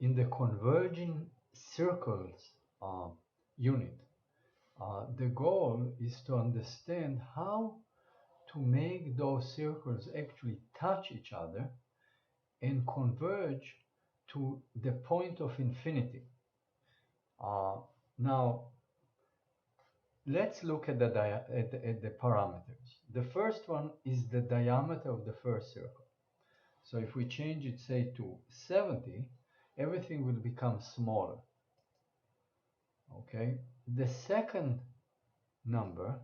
in the converging circles unit, the goal is to understand how to make those circles actually touch each other and converge to the point of infinity. Uh, Now, let's look at the parameters. The first one is the diameter of the first circle. So if we change it, say, to 70, everything will become smaller. Okay. The second number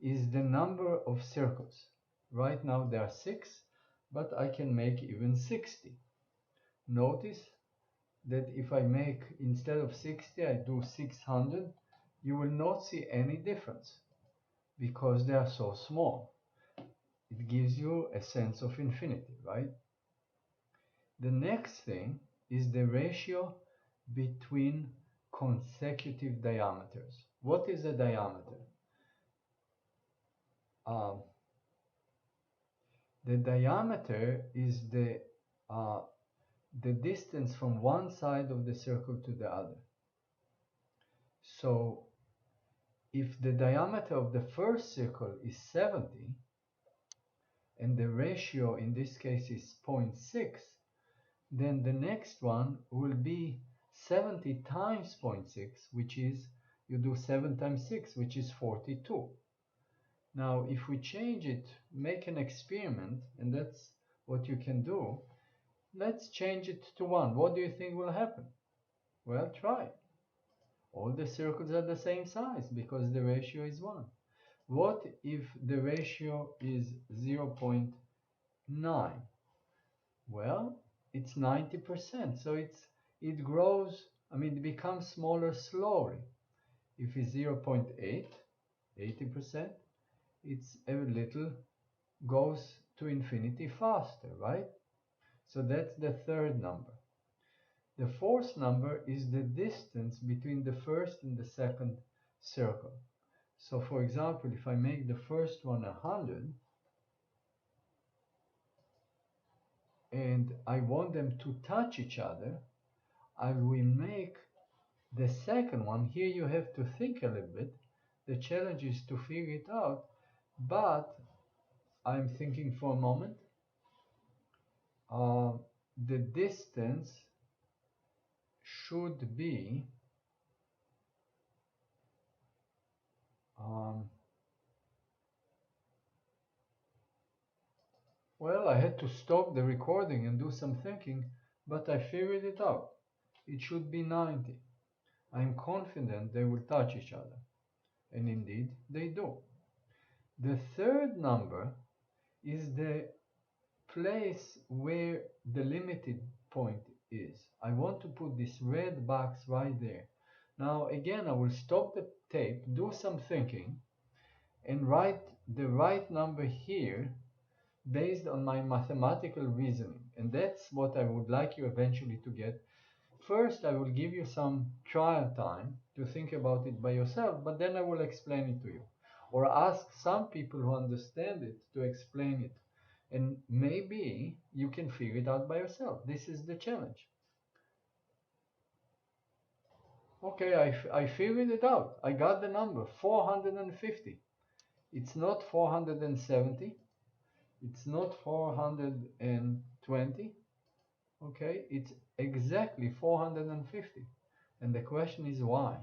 is the number of circles. Right now there are 6, but I can make even 60. Notice that if I make, instead of 60, I do 600, you will not see any difference because they are so small. It gives you a sense of infinity, right? The next thing is the ratio between consecutive diameters. What is a diameter? Um, the diameter is the distance from one side of the circle to the other. So if the diameter of the first circle is 70, and the ratio in this case is 0.6, then the next one will be 70 times 0.6, which is, you do 7 times 6, which is 42. Now, if we change it, make an experiment, and that's what you can do. Let's change it to 1. What do you think will happen? Well, try. All the circles are the same size because the ratio is 1. What if the ratio is 0.9? Well, it's 90%, so it grows, it becomes smaller slowly. If it's 0.8, 80%, it's a little goes to infinity faster, right? So that's the third number. The fourth number is the distance between the first and the second circle. So for example, if I make the first one 100, and I want them to touch each other, I will make the second one. Here you have to think a little bit. The challenge is to figure it out, but I'm thinking for a moment. Uh, the distance should be um, well, I had to stop the recording and do some thinking, but I figured it out. It should be 90. I'm confident they will touch each other. And indeed, they do. The third number is the place where the limited point is. I want to put this red box right there. Now, again, I will stop the tape, do some thinking, and write the right number here based on my mathematical reasoning. And that's what I would like you eventually to get. First, I will give you some trial time to think about it by yourself, but then I will explain it to you. Or ask some people who understand it to explain it. And maybe you can figure it out by yourself. This is the challenge. Okay, I figured it out. I got the number 450. It's not 470. It's not 420. Okay, it's exactly 450. And the question is why?